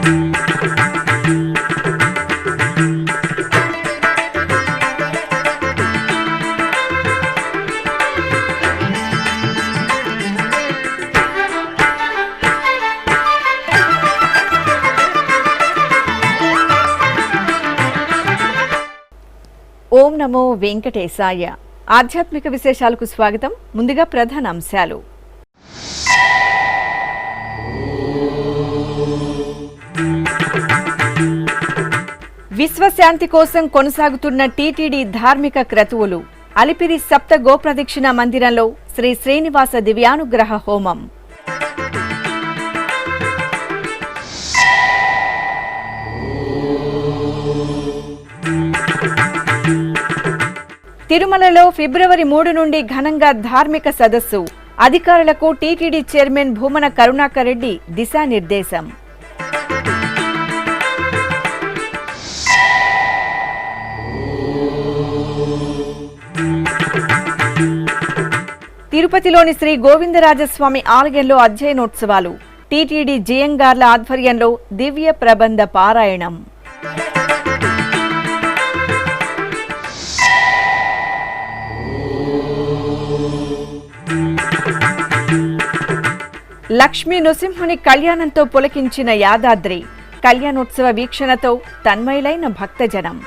ఓం నమో వెంకటేశాయ. ఆధ్యాత్మిక విశేషాలకు స్వాగతం. ముందుగా ప్రధాన అంశాలు. విశ్వశాంతి కోసం కొనసాగుతున్న టీటీడీ ధార్మిక క్రతువులు. అలిపిరి సప్త గోప్రదక్షిణ మందిరంలో శ్రీ శ్రీనివాస దివ్యానుగ్రహ హోమం. తిరుమలలో ఫిబ్రవరి 3 నుండి ఘనంగా ధార్మిక సదస్సు. అధికారులకు టీటీడీ చైర్మన్ భూమన కరుణాకర్ రెడ్డి దిశానిర్దేశం. తిరుపతిలోని శ్రీ గోవిందరాజస్వామి ఆలయంలో అధ్యయనోత్సవాలు. టీటీడీ జియంగార్ల ఆధ్వర్యంలో దివ్య ప్రబంధ పారాయణం. లక్ష్మీ నృసింహుని కళ్యాణంతో పులకించిన యాదాద్రి. కళ్యాణోత్సవ వీక్షణతో తన్మయులైన భక్తజనం.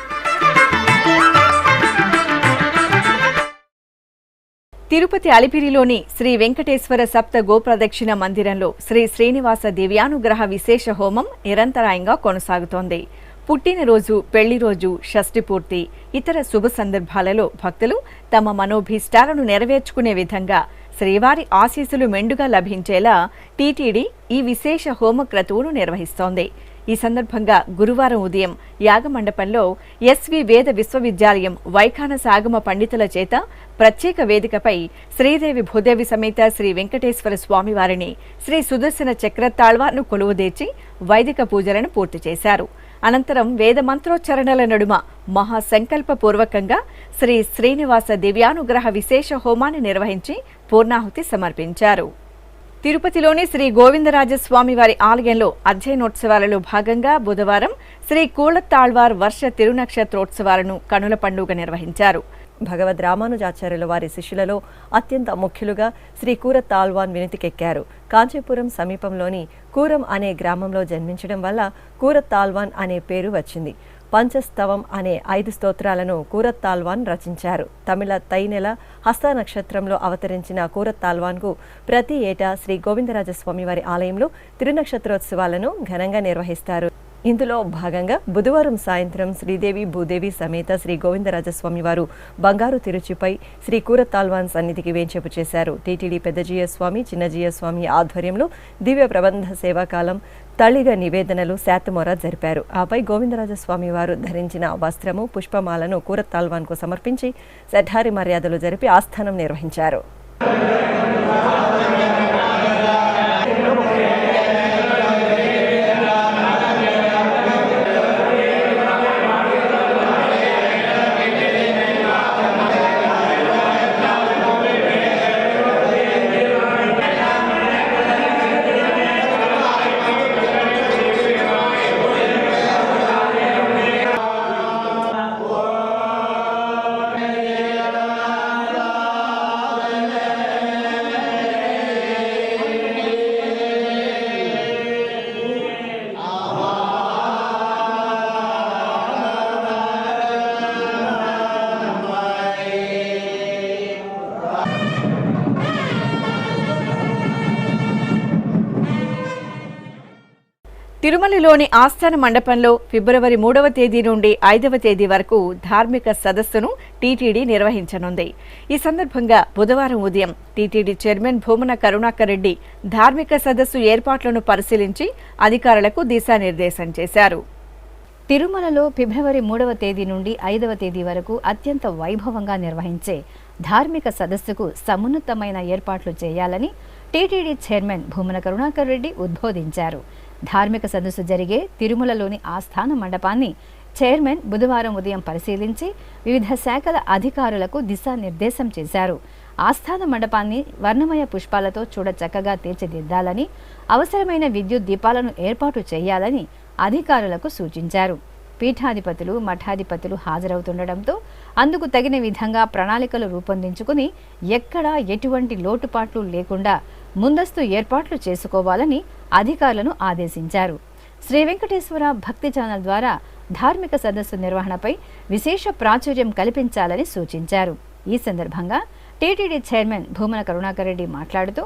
తిరుపతి అలిపిరిలోని శ్రీ వెంకటేశ్వర సప్త గోప్రదక్షిణ మందిరంలో శ్రీ శ్రీనివాస దివ్యానుగ్రహ విశేష హోమం నిరంతరాయంగా కొనసాగుతోంది. పుట్టినరోజు, పెళ్లిరోజు, షష్ఠి పూర్తి, ఇతర శుభ సందర్భాలలో భక్తులు తమ మనోభీష్టాలను నెరవేర్చుకునే విధంగా శ్రీవారి ఆశీస్సులు మెండుగా లభించేలా టీటీడీ ఈ విశేష హోమ క్రతువును నిర్వహిస్తోంది. ఈ సందర్భంగా గురువారం ఉదయం యాగమండపంలో ఎస్వి వేద విశ్వవిద్యాలయం వైఖానస ఆగమ పండితుల చేత ప్రత్యేక వేదికపై శ్రీదేవి భూదేవి సమేత శ్రీ వెంకటేశ్వర స్వామివారిని శ్రీ సుదర్శన చక్రతాళ్వార్ను కొలువుదీర్చి వైదిక పూజలను పూర్తి చేశారు. అనంతరం వేద మంత్రోచ్చరణల నడుమ మహాసంకల్పపూర్వకంగా శ్రీ శ్రీనివాస దివ్యానుగ్రహ విశేష హోమాన్ని నిర్వహించి పూర్ణాహుతి సమర్పించారు. తిరుపతిలోని శ్రీ గోవిందరాజస్వామివారి ఆలయంలో అధ్యయనోత్సవాలలో భాగంగా బుధవారం శ్రీ కూళత్తాళ్వార్ వర్ష తిరునక్షత్రోత్సవాలను కనుల పండుగ నిర్వహించారు. భగవద్ రామానుజాచార్యుల వారి శిష్యులలో అత్యంత ముఖ్యులుగా శ్రీ కూరత్తాళ్వాన్ వినితికెక్కారు. కాంచీపురం సమీపంలోని కూరం అనే గ్రామంలో జన్మించడం వల్ల కూరత్తాళ్వాన్ అనే పేరు వచ్చింది. పంచస్తవం అనే 5 స్తోత్రాలను కూరత్తాళ్వాన్ రచించారు. తమిళ తైనెల హస్త నక్షత్రంలో అవతరించిన కూరత్తాళ్వాన్కు ప్రతి ఏటా శ్రీ గోవిందరాజస్వామి వారి ఆలయంలో తిరునక్షత్రోత్సవాలను ఘనంగా నిర్వహిస్తారు. ఇందులో భాగంగా బుధవారం సాయంత్రం శ్రీదేవి భూదేవి సమేత శ్రీ గోవిందరాజస్వామి వారు బంగారు తిరుచిపై శ్రీ కూరత్తాళ్వాన్ సన్నిధికి వేంచేపు చేశారు. టీటీడీ పెద్దజీయస్వామి, చిన్నజీయస్వామి ఆధ్వర్యంలో దివ్య ప్రబంధ సేవాకాలం, తళిగ నివేదనలు, శాతమొర జరిపారు. ఆపై గోవిందరాజస్వామి వారు ధరించిన వస్త్రము, పుష్పమాలను కూరత్తాళ్వాన్కు సమర్పించి శఠారి మర్యాదలు జరిపి ఆస్థానం నిర్వహించారు. తిరుమలలోని ఆస్థాన మండపంలో ఫిబ్రవరి 3వ తేదీ నుండి 5వ తేదీ వరకు ధార్మిక సదస్సును టీటీడీ నిర్వహించనుంది. ఈ సందర్భంగా బుధవారం ఉదయం టీటీడీ చైర్మన్ భూమన కరుణాకర్ రెడ్డి ధార్మిక సదస్సు ఏర్పాట్లను పరిశీలించి అధికారులకు దిశానిర్దేశం చేశారు. తిరుమలలో ఫిబ్రవరి 3వ తేదీ నుండి 5వ తేదీ వరకు అత్యంత వైభవంగా నిర్వహించే ధార్మిక సదస్సుకు సమున్నతమైన ఏర్పాట్లు చేయాలని టీటీడీ చైర్మన్ భూమన కరుణాకర్ రెడ్డి ఉద్బోధించారు. ధార్మిక సదస్సు జరిగే తిరుమలలోని ఆస్థాన మండపాన్ని చైర్మన్ బుధవారం ఉదయం పరిశీలించి వివిధ శాఖల అధికారులకు దిశానిర్దేశం చేశారు. ఆస్థాన మండపాన్ని వర్ణమయ పుష్పాలతో చూడచక్కగా తీర్చిదిద్దాలని, అవసరమైన విద్యుత్ దీపాలను ఏర్పాటు చేయాలని అధికారులకు సూచించారు. పీఠాధిపతులు, మఠాధిపతులు హాజరవుతుండటంతో అందుకు తగిన విధంగా ప్రణాళికలు రూపొందించుకుని ఎక్కడా ఎటువంటి లోటుపాట్లు లేకుండా ముందస్తు ఏర్పాట్లు చేసుకోవాలని అధికారులను ఆదేశించారు. శ్రీ వెంకటేశ్వర భక్తి ఛానల్ ద్వారా ధార్మిక సదస్సు నిర్వహణపై విశేష ప్రాచుర్యం కల్పించాలని సూచించారు. ఈ సందర్భంగా టీటీడీ చైర్మన్ భూమన కరుణాకర్ రెడ్డి మాట్లాడుతూ,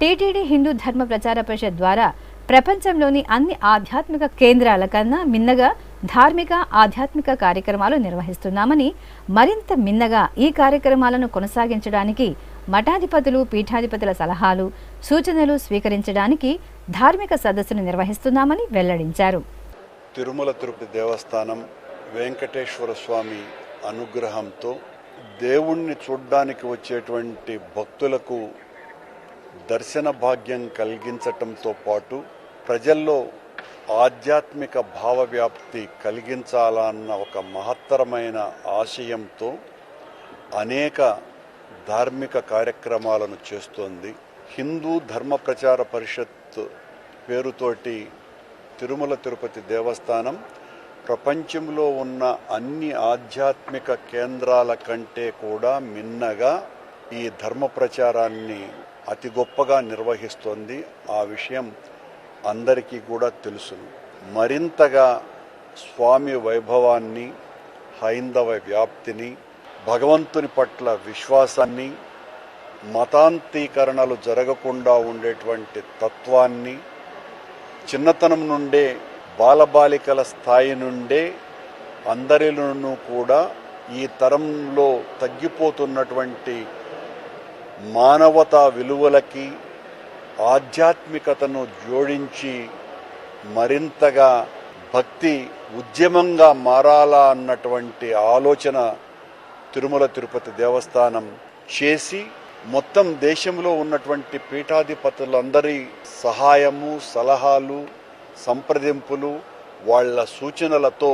టీటీడీ హిందూ ధర్మ ప్రచార పరిషత్ ద్వారా ప్రపంచంలోని అన్ని ఆధ్యాత్మిక కేంద్రాల కన్నా మిన్నగా ధార్మిక ఆధ్యాత్మిక కార్యక్రమాలు నిర్వహిస్తున్నామని, మరింత మిన్నగా ఈ కార్యక్రమాలను కొనసాగించడానికి మఠాధిపతులు, పీఠాధిపతుల సలహాలు, సూచనలు స్వీకరించడానికి ధార్మిక సదస్సును నిర్వహిస్తున్నామని వెల్లడించారు. తిరుమల తిరుపతి దేవస్థానం వెంకటేశ్వర స్వామి అనుగ్రహంతో దేవుణ్ణి చూడ్డానికి వచ్చేటువంటి భక్తులకు దర్శన భాగ్యం కలిగించటంతో పాటు ప్రజల్లో ఆధ్యాత్మిక భావవ్యాప్తి కలిగించాలన్న ఒక మహత్తరమైన ఆశయంతో అనేక ధార్మిక కార్యక్రమాలను చేస్తోంది. హిందూ ధర్మ ప్రచార పరిషత్ పేరుతోటి తిరుమల తిరుపతి దేవస్థానం ప్రపంచంలో ఉన్న అన్ని ఆధ్యాత్మిక కేంద్రాల కంటే కూడా మిన్నగా ఈ ధర్మ ప్రచారాన్ని అతి గొప్పగా నిర్వహిస్తోంది. ఆ విషయం అందరికీ కూడా తెలుసును. మరింతగా స్వామి వైభవాన్ని, హైందవ వ్యాప్తిని, భగవంతుని పట్ల విశ్వాసాన్ని, మతాంతీకరణలు జరగకుండా ఉండేటువంటి తత్వాన్ని, చిన్నతనం నుండే బాలబాలికల స్థాయి నుండే అందరిలోనూ కూడా ఈ తరంలో తగ్గిపోతున్నటువంటి మానవతా విలువలకి ఆధ్యాత్మికతను జోడించి మరింతగా భక్తి ఉద్యమంగా మారాలా అన్నటువంటి ఆలోచన తిరుమల తిరుపతి దేవస్థానం చేసి మొత్తం దేశంలో ఉన్నటువంటి పీఠాధిపతులందరి సహాయము, సలహాలు, సంప్రదింపులు, వాళ్ళ సూచనలతో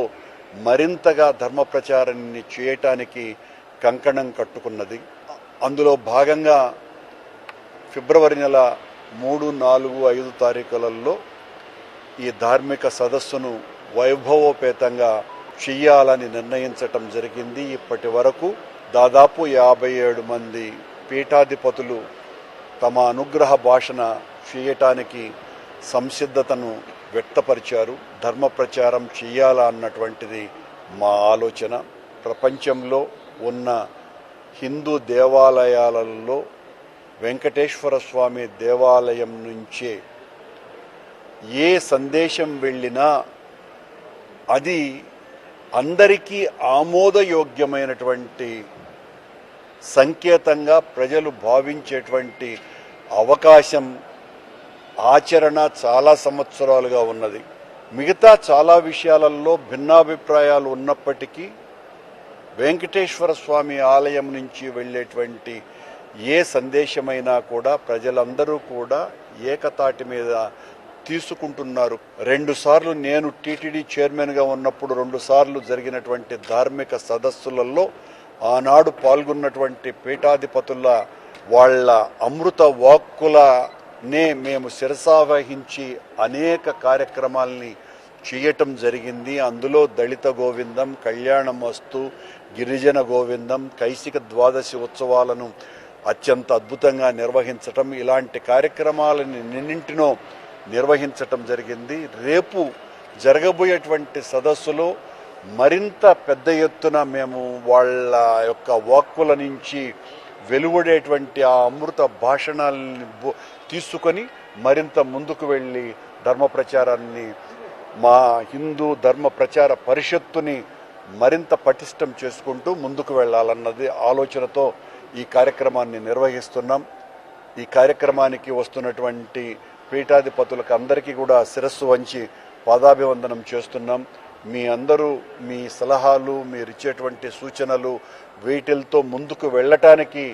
మరింతగా ధర్మ ప్రచారాన్ని చేయటానికి కంకణం కట్టుకున్నది. అందులో భాగంగా ఫిబ్రవరి నెల 3, 4, 5 తారీఖులలో ఈ ధార్మిక సదస్సును వైభవోపేతంగా చెయ్యాలని నిర్ణయించటం జరిగింది. ఇప్పటి వరకు దాదాపు 57 మంది పీఠాధిపతులు తమ అనుగ్రహ భాషణ చేయటానికి సంసిద్ధతను వ్యక్తపరిచారు. ధర్మ ప్రచారం చెయ్యాలా అన్నటువంటిది మా ఆలోచన. ప్రపంచంలో ఉన్న హిందూ దేవాలయాలలో వెంకటేశ్వర స్వామి దేవాలయం నుంచే ఏ సందేశం వెళ్ళినా అది అందరికీ ఆమోదయోగ్యమైనటువంటి సంకేతంగా ప్రజలు భావించేటువంటి అవకాశం, ఆచరణ చాలా సంవత్సరాలుగా ఉన్నది. మిగతా చాలా విషయాలలో భిన్నాభిప్రాయాలు ఉన్నప్పటికీ వెంకటేశ్వర స్వామి ఆలయం నుంచి వెళ్ళేటువంటి ఏ సందేశమైనా కూడా ప్రజలందరూ కూడా ఏకతాటి మీద తీసుకుంటున్నారు. 2 సార్లు నేను టీటీడీ చైర్మన్గా ఉన్నప్పుడు 2 సార్లు జరిగినటువంటి ధార్మిక సదస్సులలో ఆనాడు పాల్గొన్నటువంటి పీఠాధిపతుల వాళ్ళ అమృత వాక్కులనే మేము శిరసావహించి అనేక కార్యక్రమాల్ని చేయటం జరిగింది. అందులో దళిత గోవిందం, కళ్యాణమస్తు, గిరిజన గోవిందం, కైసిక ద్వాదశి ఉత్సవాలను అత్యంత అద్భుతంగా నిర్వహించటం, ఇలాంటి కార్యక్రమాలని నిన్నింటినో నిర్వహించటం జరిగింది. రేపు జరగబోయేటువంటి సదస్సులో మరింత పెద్ద ఎత్తున మేము వాళ్ళ యొక్క వాక్కుల నుంచి వెలువడేటువంటి ఆ అమృత భాషణాలని తీసుకొని మరింత ముందుకు వెళ్ళి ధర్మ ప్రచారాన్ని, మా హిందూ ధర్మ ప్రచార పరిషత్తుని మరింత పటిష్టం చేసుకుంటూ ముందుకు వెళ్ళాలన్నది ఆలోచనతో ఈ కార్యక్రమాన్ని నిర్వహిస్తున్నాం. ఈ కార్యక్రమానికి వస్తున్నటువంటి పీఠాధిపతులకు అందరికీ కూడా శిరస్సు వంచి పాదాభివందనం చేస్తున్నాం. మీ అందరూ మీ సలహాలు, మీరు ఇచ్చేటువంటి సూచనలు, వీటితో ముందుకు వెళ్ళటానికి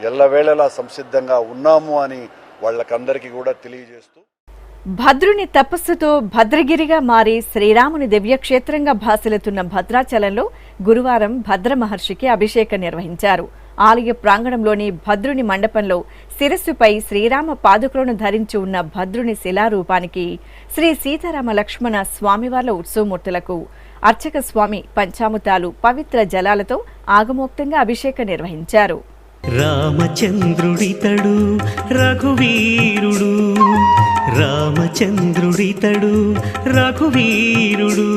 ఎల్లవేళలా సంసిద్ధంగా ఉన్నాము అని వాళ్ళకందరికీ కూడా తెలియజేస్తూ, భద్రుని తపస్సుతో భద్రగిరిగా మారి శ్రీరాముని దివ్యక్షేత్రంగా భాసిల్లుతున్న భద్రాచలంలో గురువారం భద్ర మహర్షికి అభిషేకం నిర్వహించారు. ఆలయ ప్రాంగణంలోని భద్రుని మండపంలో శిరస్సుపై శ్రీరామ పాదుకలను ధరించి ఉన్న భద్రుని శిలారూపానికి శ్రీ సీతారామ లక్ష్మణ స్వామివార్ల ఉత్సవమూర్తులకు అర్చక స్వామి పంచామృతాలు పవిత్ర జలాలతో ఆగమోక్తంగా అభిషేకం నిర్వహించారు. రామచంద్రుడితడు రఘువీరుడు, రామచంద్రుడితడు రఘువీరుడు,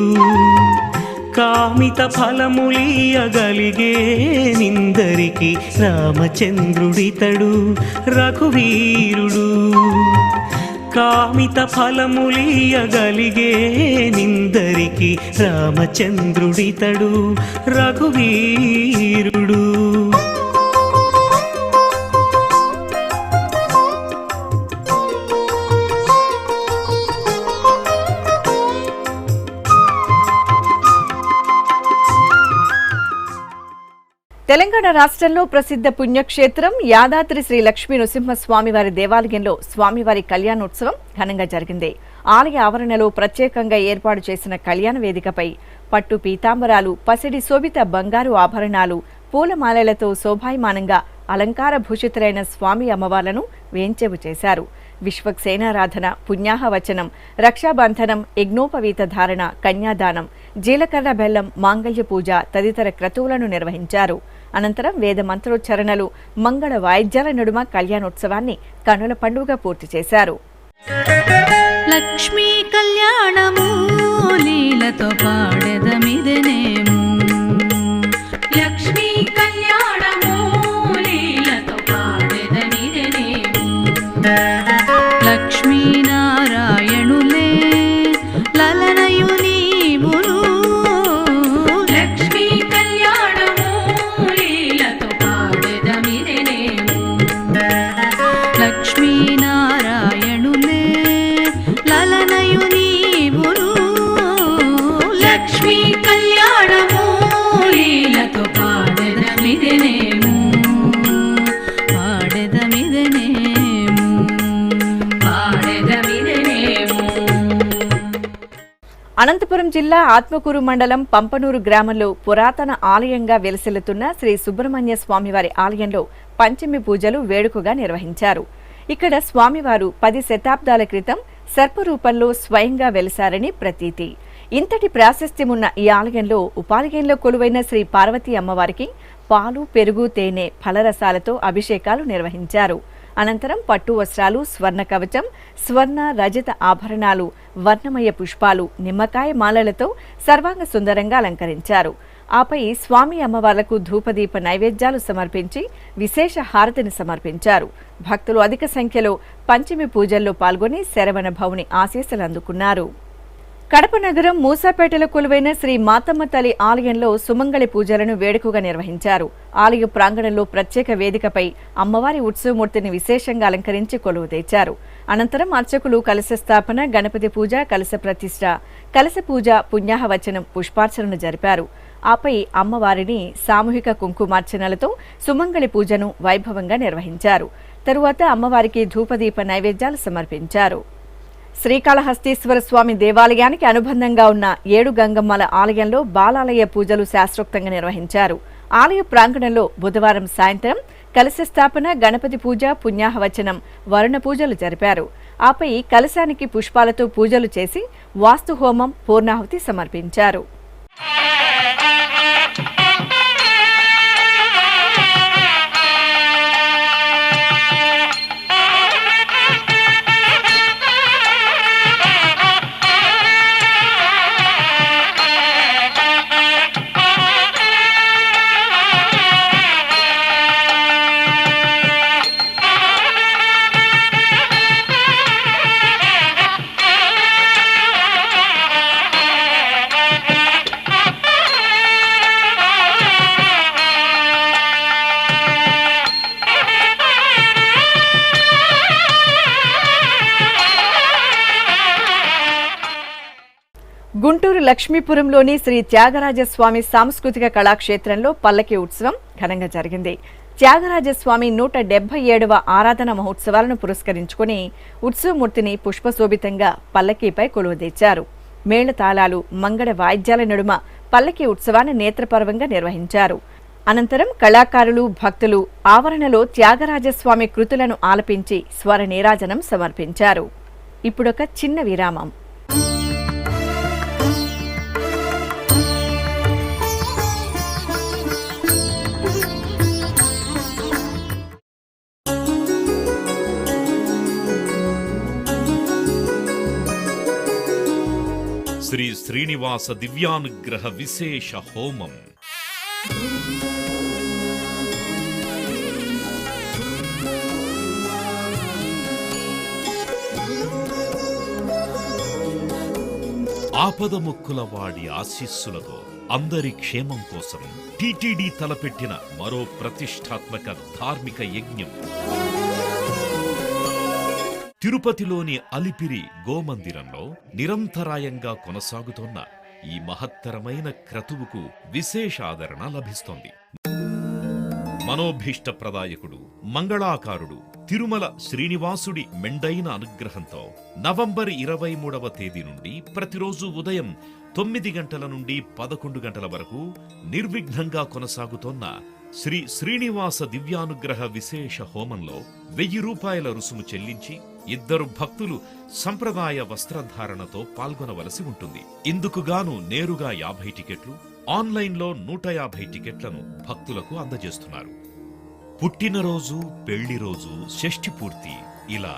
కామిత ఫలములియగలిగే నిందరికి రామచంద్రుడితడు రఘువీరుడు, కామిత ఫలములియగలిగే నిందరికి రామచంద్రుడితడు రఘువీరుడు. తెలంగాణ రాష్ట్రంలో ప్రసిద్ధ పుణ్యక్షేత్రం యాదాద్రి శ్రీ లక్ష్మీ నృసింహస్వామివారి దేవాలయంలో స్వామివారి కళ్యాణోత్సవం ఘనంగా జరిగింది. ఆలయ ఆవరణలో ప్రత్యేకంగా ఏర్పాటు చేసిన కళ్యాణ వేదికపై పట్టు పీతాంబరాలు, పసిడి శోభిత బంగారు ఆభరణాలు, పూలమాలలతో శోభాయమానంగా అలంకార భూషితులైన స్వామి అమ్మవార్లను వేంచేపు చేశారు. విశ్వక్సేనారాధన, పుణ్యాహవచనం, రక్షాబంధనం, యజ్ఞోపవీత ధారణ, కన్యాదానం, జీలకర్ర బెల్లం, మాంగళ్య పూజ తదితర క్రతువులను నిర్వహించారు. అనంతరం వేద మంత్రోచ్చరణలు, మంగళ వాయిద్యాల నడుమ కళ్యాణోత్సవాన్ని కనుల పండుగ పూర్తి చేశారు. లక్ష్మీ కళ్యాణము లీలతో పాడెదమిదనేము, లక్ష్మీ కళ్యాణము లీలతో పాడెదమిదనేము, లక్ష్మీనారాయణులే లలనయు నీవును, లక్ష్మీ కళ్యాణము లీలతో పాడెదమిదనేము, లక్ష్మీనారాయణులే లలనయు నీవును, లక్ష్మీ కళ్యాణము లీలతో పాడెదమిదనేము, పాడెదమిదనేము, పాడెదమిదనేము. అనంతపురం జిల్లా ఆత్మకూరు మండలం పంపనూరు గ్రామంలో పురాతన ఆలయంగా వెలసిల్లుతున్న శ్రీ సుబ్రహ్మణ్య స్వామివారి ఆలయంలో పంచమి పూజలు వేడుకగా నిర్వహించారు. ఇక్కడ స్వామివారు 10 శతాబ్దాల క్రితం సర్పరూపంలో స్వయంగా వెలిశారని ప్రతీతి. ఇంతటి ప్రాశస్త్యమున్న ఈ ఆలయంలో ఉపాలయంలో కొలువైన శ్రీ పార్వతీ అమ్మవారికి పాలు, పెరుగు, తేనె, ఫలరసాలతో అభిషేకాలు నిర్వహించారు. అనంతరం పట్టు వస్త్రాలు, స్వర్ణ కవచం, స్వర్ణ రజత ఆభరణాలు, వర్ణమయ పుష్పాలు, నిమ్మకాయ మాలలతో సర్వాంగ సుందరంగా అలంకరించారు. ఆపై స్వామి అమ్మవార్లకు ధూపదీప నైవేద్యాలు సమర్పించి విశేష హారతిని సమర్పించారు. భక్తులు అధిక సంఖ్యలో పంచమి పూజల్లో పాల్గొని శరవణ భవుని ఆశీస్సులు అందుకున్నారు. కడప నగరం మూసాపేటలో కొలువైన శ్రీ మాతమ్మ తల్లి ఆలయంలో సుమంగళి పూజలను వేడుకగా నిర్వహించారు. ఆలయ ప్రాంగణంలో ప్రత్యేక వేదికపై అమ్మవారి ఉత్సవమూర్తిని విశేషంగా అలంకరించి కొలువు తెచ్చారు. అనంతరం అర్చకులు కలశ స్థాపన, గణపతి పూజ, కలశ ప్రతిష్ఠ, కలశ పూజ, పుణ్యాహవచనం, పుష్పార్చనను జరిపారు. ఆపై అమ్మవారిని సామూహిక కుంకుమార్చనలతో సుమంగళి పూజను వైభవంగా నిర్వహించారు. తరువాత అమ్మవారికి ధూపదీప నైవేద్యాలు సమర్పించారు. శ్రీకాళహస్తీశ్వర స్వామి దేవాలయానికి అనుబంధంగా ఉన్న 7 గంగమ్మల ఆలయంలో బాలాలయ పూజలు శాస్త్రోక్తంగా నిర్వహించారు. ఆలయ ప్రాంగణంలో బుధవారం సాయంత్రం కలశ స్థాపన, గణపతి పూజ, పుణ్యాహవచనం, వరుణ పూజలు జరిపారు. ఆపై కలశానికి పుష్పాలతో పూజలు చేసి వాస్తు హోమం, పూర్ణాహుతి సమర్పించారు. గుంటూరు లక్ష్మీపురంలోని శ్రీ త్యాగరాజస్వామి సాంస్కృతిక కళాక్షేత్రంలో పల్లకి ఉత్సవం ఘనంగా జరిగింది. త్యాగరాజస్వామి 177వ ఆరాధన మహోత్సవాలను పురస్కరించుకుని ఉత్సవమూర్తిని పుష్పశోభితంగా పల్లకీపై కొలువుదీర్చారు. మేళతాళాలు, మంగళ వాయిద్యాల నడుమ పల్లకి ఉత్సవాన్ని నేత్రపర్వంగా నిర్వహించారు. అనంతరం కళాకారులు భక్తులు ఆవరణలో త్యాగరాజస్వామి కృతులను ఆలపించి స్వర నీరాజనం సమర్పించారు. ఇప్పుడొక చిన్న విరామం. శ్రీ శ్రీనివాస దివ్యానుగ్రహ విశేష హోమం. ఆపదముక్కుల వాడి ఆశీస్సులతో అందరి క్షేమం కోసం టీటీడీ తలపెట్టిన మరో ప్రతిష్టాత్మక ధార్మిక యజ్ఞం. తిరుపతిలోని అలిపిరి గోమందిరంలో నిరంతరాయంగా కొనసాగుతోన్న ఈ మహత్తరమైన క్రతువుకు విశేష ఆదరణ లభిస్తోంది. మనోభీష్టప్రదాయకుడు మంగళాకారుడు తిరుమల శ్రీనివాసుడి మెండైన అనుగ్రహంతో నవంబర్ 23వ తేదీ నుండి ప్రతిరోజు ఉదయం 9 గంటల నుండి 11 గంటల వరకు నిర్విఘ్నంగా కొనసాగుతోన్న శ్రీ శ్రీనివాస దివ్యానుగ్రహ విశేష హోమంలో 1000 రూపాయల రుసుము చెల్లించి 2 భక్తులు సంప్రదాయ వస్త్రధారణతో పాల్గొనవలసి ఉంటుంది. ఇందుకుగాను నేరుగా 50 టికెట్లు, ఆన్లైన్లో 150 టికెట్లను భక్తులకు అందజేస్తున్నారు. పుట్టినరోజు, పెళ్లిరోజు, షష్ఠి పూర్తి ఇలా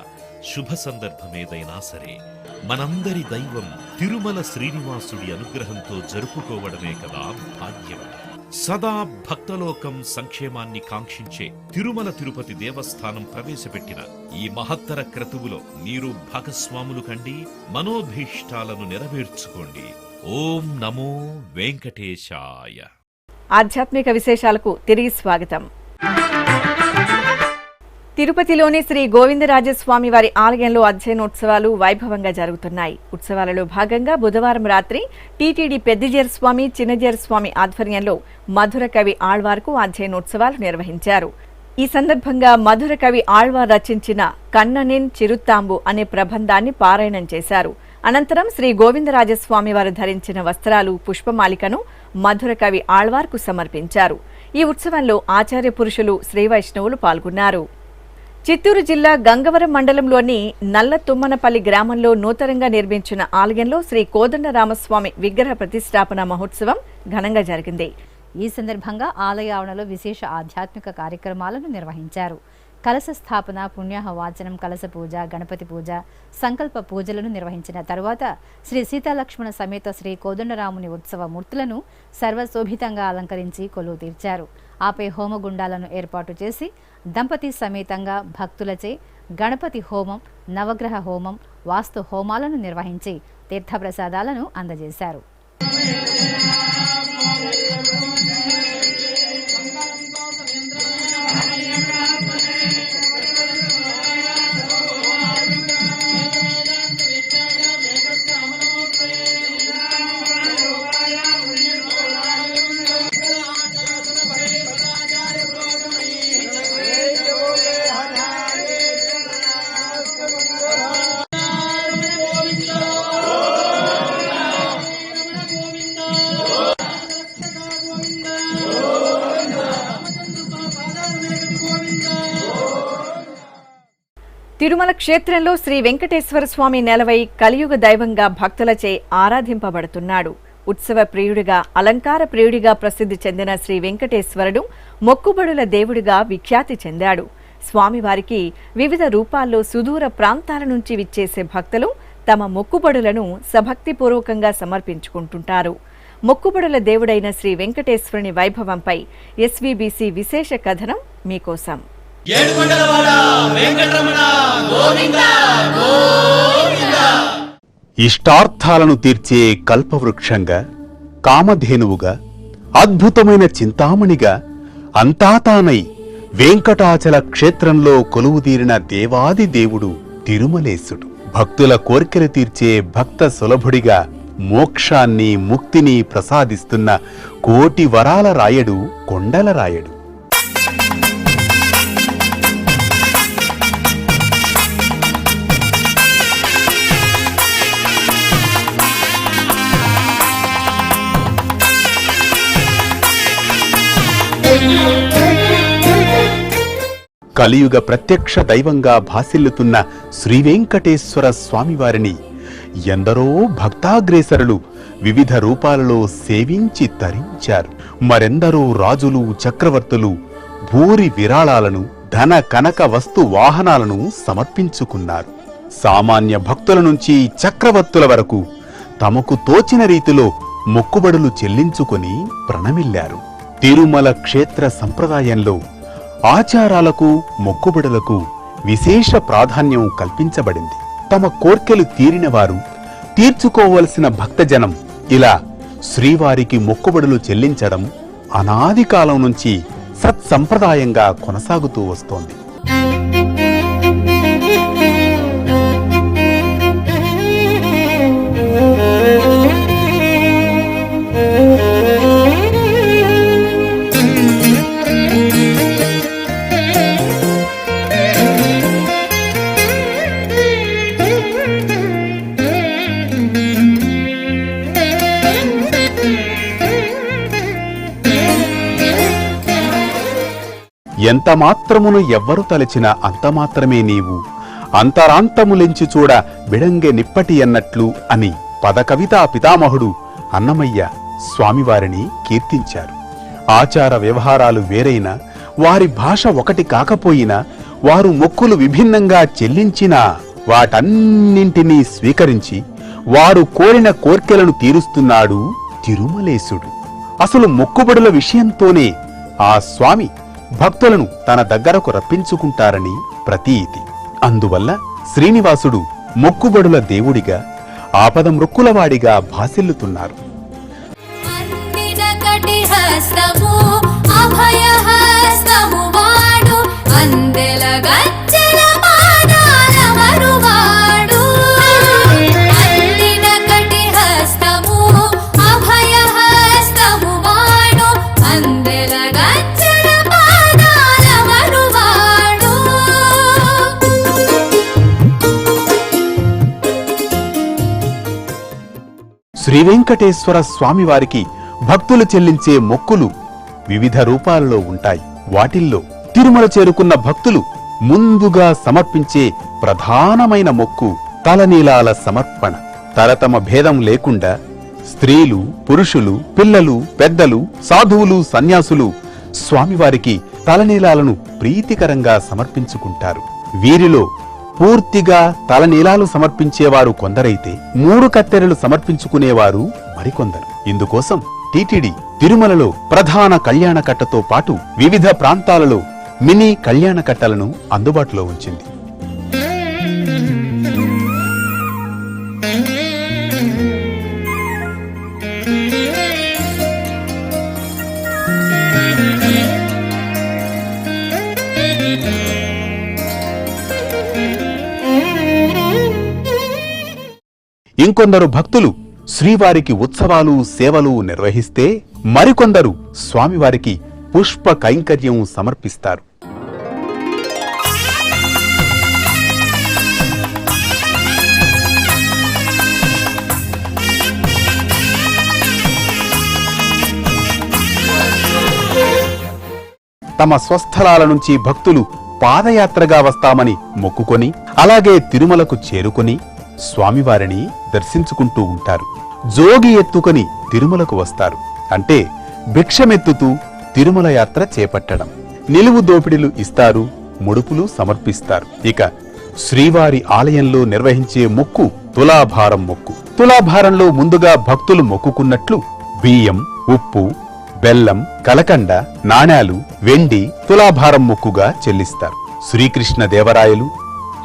శుభ సందర్భమేదైనా సరే మనందరి దైవం తిరుమల శ్రీనివాసుడి అనుగ్రహంతో జరుపుకోవడమే కదా భాగ్యం. సదా భక్తలోకం సంక్షేమాన్ని కాంక్షించే తిరుమల తిరుపతి దేవస్థానం ప్రవేశపెట్టిన ఈ మహత్తర క్రతువులో మీరు భాగస్వాములు కండి, మనోభీష్టాలను నెరవేర్చుకోండి. ఓం నమో వెంకటేశాయ. ఆధ్యాత్మిక విశేషాలకు తిరిగి స్వాగతం. తిరుపతిలోని శ్రీ గోవిందరాజస్వామి వారి ఆలయంలో అధ్యయనోత్సవాలు వైభవంగా జరుగుతున్నాయి. ఉత్సవాలలో భాగంగా బుధవారం రాత్రి టీటీడీ పెద్దిజేరస్వామి, చిన్నజేరస్వామి ఆధ్వర్యంలో మధుర కవి ఆళ్వార్కు అధ్యయనోత్సవాలు నిర్వహించారు. ఈ సందర్భంగా మధుర కవి ఆళ్వార్ రచించిన కన్ననిన్ చిరుత్తాంబు అనే ప్రబంధాన్ని పారాయణం చేశారు. అనంతరం శ్రీ గోవిందరాజస్వామి వారు ధరించిన వస్త్రాలు, పుష్పమాలికను మధుర కవి ఆళ్వార్కు సమర్పించారు. ఈ ఉత్సవంలో ఆచార్య పురుషులు, శ్రీ వైష్ణవులు పాల్గొన్నారు. చిత్తూరు జిల్లా గంగవరం మండలంలోని నల్ల తుమ్మనపల్లి గ్రామంలో నూతనంగా నిర్మించిన ఆలయంలో శ్రీ కోదండరామస్వామి విగ్రహ ప్రతిష్టాపన మహోత్సవం ఘనంగా జరిగింది. ఈ సందర్భంగా ఆలయ ఆవరణలో విశేష ఆధ్యాత్మిక కార్యక్రమాలను నిర్వహించారు. కలశ స్థాపన, పుణ్యాహ వాచనం, కలశ పూజ, గణపతి పూజ, సంకల్ప పూజలను నిర్వహించిన తరువాత శ్రీ సీతాలక్ష్మణ సమేత శ్రీ కోదండరాముని ఉత్సవ మూర్తులను సర్వశోభితంగా అలంకరించి కొలువు తీర్చారు. ఆపై హోమగుండాలను ఏర్పాటు చేసి దంపతి సమేతంగా భక్తులచే గణపతి హోమం, నవగ్రహ హోమం, వాస్తు హోమాలను నిర్వహించి తీర్థప్రసాదాలను అందజేశారు. తిరుమల క్షేత్రంలో శ్రీ వెంకటేశ్వర స్వామి నెలవై కలియుగ దైవంగా భక్తులచే ఆరాధింపబడుతున్నాడు. ఉత్సవ ప్రియుడిగా, అలంకార ప్రియుడిగా ప్రసిద్ధి చెందిన శ్రీ వెంకటేశ్వరుడు మొక్కుబడుల దేవుడిగా విఖ్యాతి చెందాడు. స్వామివారికి వివిధ రూపాల్లో సుదూర ప్రాంతాల నుంచి విచ్చేసే భక్తులు తమ మొక్కుబడులను సభక్తిపూర్వకంగా సమర్పించుకుంటుంటారు. మొక్కుబడుల దేవుడైన శ్రీ వెంకటేశ్వరుని వైభవంపై ఎస్వీబీసీ విశేష కథనం మీకోసం. ఇష్టార్థాలను తీర్చే కల్పవృక్షంగా, కామధేనువుగా, అద్భుతమైన చింతామణిగా అంతా తానై వెంకటాచల క్షేత్రంలో కొలువుదీరిన దేవాది దేవుడు తిరుమలేశుడు. భక్తుల కోర్కెలు తీర్చే భక్త సులభుడిగా మోక్షాన్ని, ముక్తిని ప్రసాదిస్తున్న కోటి వరాల రాయడు కొండల రాయడు. కలియుగ ప్రత్యక్ష దైవంగా భాసిల్లుతున్న శ్రీవెంకటేశ్వర స్వామివారిని ఎందరో భక్తాగ్రేసరులు వివిధ రూపాలలో సేవించి తరించారు. మరెందరో రాజులు, చక్రవర్తులు భూరి విరాళాలను, ధన కనక వస్తు వాహనాలను సమర్పించుకున్నారు. సామాన్య భక్తుల నుంచి చక్రవర్తుల వరకు తమకు తోచిన రీతిలో మొక్కుబడులు చెల్లించుకొని ప్రణమిల్లారు. తిరుమల క్షేత్ర సంప్రదాయంలో ఆచారాలకు, మొక్కుబడులకు విశేష ప్రాధాన్యం కల్పించబడింది. తమ కోర్కెలు తీరినవారు, తీర్చుకోవలసిన భక్తజనం ఇలా శ్రీవారికి మొక్కుబడులు చెల్లించడం అనాది కాలం నుంచి సత్సంప్రదాయంగా కొనసాగుతూ వస్తోంది. ఎంత మాత్రమును ఎవ్వరు తలచిన అంత మాత్రమే నీవు, అంతరాంతములెంచి చూడ బిడంగె నిప్పటి అన్నట్లు అని పదకవితా పితామహుడు అన్నమయ్య స్వామివారిని కీర్తించారు. ఆచార వ్యవహారాలు వేరైనా, వారి భాష ఒకటి కాకపోయినా, వారు మొక్కులు విభిన్నంగా చెల్లించినా వాటన్నింటినీ స్వీకరించి వారు కోరిన కోర్కెలను తీరుస్తున్నాడు తిరుమలేశుడు. అసలు మొక్కుబడుల విషయంతోనే ఆ స్వామి భక్తులను తన దగ్గరకు రప్పించుకుంటారని ప్రతీతి. అందువల్ల శ్రీనివాసుడు మొక్కుబడుల దేవుడిగా, ఆపద మృక్కులవాడిగా భాసిల్లుతున్నారు. శ్రీవెంకటేశ్వర స్వామివారికి భక్తులు చెల్లించే మొక్కులు వివిధ రూపాలలో ఉంటాయి. వాటిల్లో తిరుమల చేరుకున్న భక్తులు ముందుగా సమర్పించే ప్రధానమైన మొక్కు తలనీలాల సమర్పణ. తరతమ భేదం లేకుండా స్త్రీలు, పురుషులు, పిల్లలు, పెద్దలు, సాధువులు, సన్యాసులు స్వామివారికి తలనీలాలను ప్రీతికరంగా సమర్పించుకుంటారు. వీరిలో పూర్తిగా తలనీలాలు సమర్పించేవారు కొందరైతే 3 కత్తెరలు సమర్పించుకునేవారు మరికొందరు. ఇందుకోసం టీటీడీ తిరుమలలో ప్రధాన కళ్యాణకట్టతో పాటు వివిధ ప్రాంతాలలో మినీ కళ్యాణకట్టలను అందుబాటులో ఉంచింది. ఇంకొందరు భక్తులు శ్రీవారికి ఉత్సవాలు, సేవలు నిర్వహిస్తే మరికొందరు స్వామివారికి పుష్ప కైంకర్యం సమర్పిస్తారు. తమ స్వస్థలాల నుంచి భక్తులు పాదయాత్రగా వస్తామని మొక్కుకొని అలాగే తిరుమలకు చేరుకొని స్వామివారిని దర్శించుకుంటూ ఉంటారు. జోగి ఎత్తుకొని తిరుమలకు వస్తారు. అంటే భిక్షమెత్తుతూ తిరుమల యాత్ర చేపట్టడం. నిలువు దోపిడీలు ఇస్తారు, ముడుపులు సమర్పిస్తారు. ఇక శ్రీవారి ఆలయంలో నిర్వహించే మొక్కు తులాభారం మొక్కు. తులాభారంలో ముందుగా భక్తులు మొక్కుకున్నట్లు బియ్యం, ఉప్పు, బెల్లం, కలకండ, నాణేలు, వెండి తులాభారం మొక్కుగా చెల్లిస్తారు. శ్రీకృష్ణ దేవరాయలు,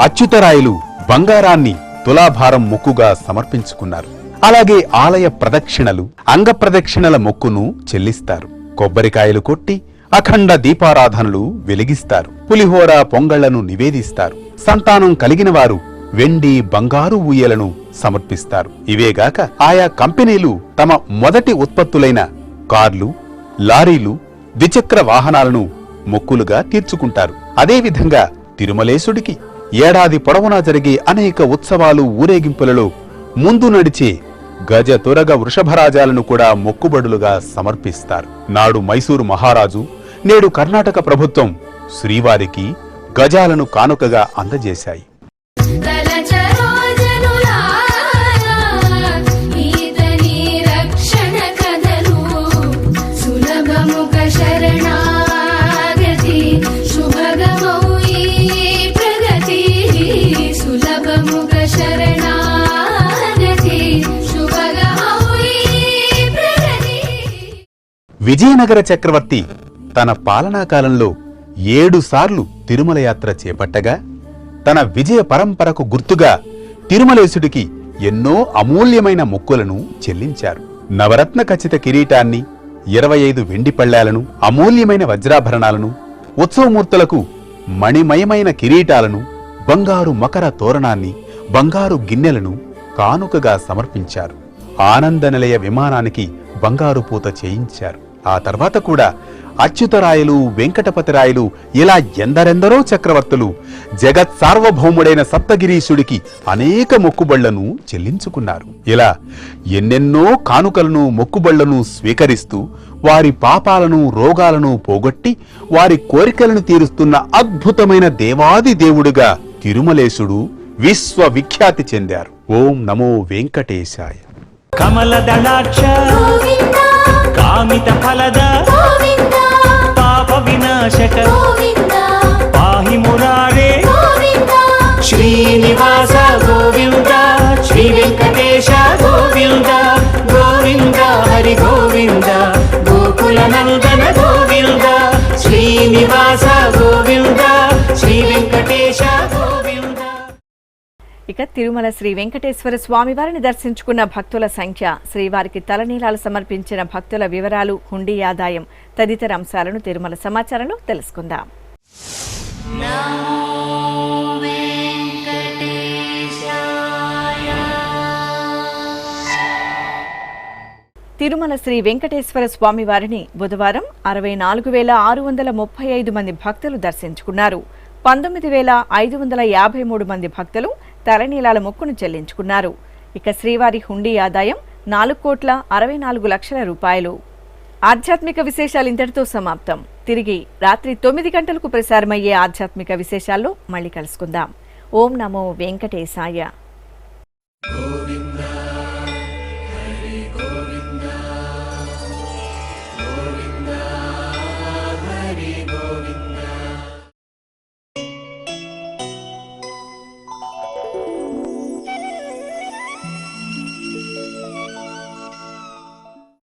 అచ్యుతరాయలు బంగారాన్ని తులాభారం మొక్కుగా సమర్పించుకున్నారు. అలాగే ఆలయ ప్రదక్షిణలు, అంగ ప్రదక్షిణల మొక్కును చెల్లిస్తారు. కొబ్బరికాయలు కొట్టి అఖండ దీపారాధనలు వెలిగిస్తారు. పులిహోర, పొంగళ్లను నివేదిస్తారు. సంతానం కలిగిన వారు వెండి, బంగారు ఊయలను సమర్పిస్తారు. ఇవేగాక ఆయా కంపెనీలు తమ మొదటి ఉత్పత్తులైన కార్లు, లారీలు, ద్విచక్ర వాహనాలను మొక్కులుగా తీర్చుకుంటారు. అదేవిధంగా తిరుమలేశుడికి ఏడాది పొడవునా జరిగే అనేక ఉత్సవాలు, ఊరేగింపులలో ముందు నడిచే గజ, తురగ, వృషభరాజాలను కూడా మొక్కుబడులుగా సమర్పిస్తారు. నాడు మైసూరు మహారాజు, నేడు కర్ణాటక ప్రభుత్వం శ్రీవారికి గజాలను కానుకగా అందజేశాయి. విజయనగర చక్రవర్తి తన పాలనా కాలంలో 7 సార్లు తిరుమల యాత్ర చేపట్టగా తన విజయ పరంపరకు గుర్తుగా తిరుమలేశుడికి ఎన్నో అమూల్యమైన మొక్కులను చెల్లించారు. నవరత్న ఖచ్చిత కిరీటాన్ని, 25 వెండి పళ్ళాలను, అమూల్యమైన వజ్రాభరణాలను, ఉత్సవమూర్తులకు మణిమయమైన కిరీటాలను, బంగారు మకర తోరణాన్ని, బంగారు గిన్నెలను కానుకగా సమర్పించారు. ఆనంద నిలయ విమానానికి బంగారు పూత చేయించారు. ఆ తర్వాత కూడా అచ్యుతరాయలు, వెంకటపతిరాయలు ఇలా ఎందరెందరో చక్రవర్తులు జగత్ సార్వభౌముడైన సప్తగిరీశుడికి అనేక మొక్కుబళ్లను చెల్లించుకున్నారు. ఇలా ఎన్నెన్నో కానుకలను, మొక్కుబళ్లను స్వీకరిస్తూ వారి పాపాలను, రోగాలను పోగొట్టి వారి కోరికలను తీరుస్తున్న అద్భుతమైన దేవాది దేవుడుగా తిరుమలేశుడు విశ్వవిఖ్యాతి చెందారు. ఓం నమో వెంకటేశాయ. కమల దళాక్ష కామిత ఫలద పాప వినాశక పాహి మురారే శ్రీనివాస గోవింద శ్రీ వెంకటేశ గోవింద గోవింద హరి గోవింద గోకుల నందన గోవింద శ్రీనివాస గోవింద శ్రీ వెంకటేశ గోవింద. ఇక తిరుమల శ్రీ వెంకటేశ్వర స్వామివారిని దర్శించుకున్న భక్తుల సంఖ్య, శ్రీవారికి తలనీలాలు సమర్పించిన భక్తుల వివరాలు, హుండీ ఆదాయం తదితర అంశాలను తిరుమల సమాచారంలో తెలుసుకుందాం. తిరుమల శ్రీ వెంకటేశ్వర స్వామివారిని బుధవారం 64,635 మంది భక్తులు దర్శించుకున్నారు. 19,553 మంది భక్తులు తలనీలాల మొక్కును చెల్లించుకున్నారు. ఇక శ్రీవారి హుండీ ఆదాయం 4,64,00,000 రూపాయలు. ఆధ్యాత్మిక విశేషాలు ఇంతటితో సమాప్తం. తిరిగి రాత్రి 9 గంటలకు ప్రసారమయ్యే ఆధ్యాత్మిక విశేషాల్లో మళ్ళీ కలుసుకుందాం. ఓం నమో వెంకటేశాయ.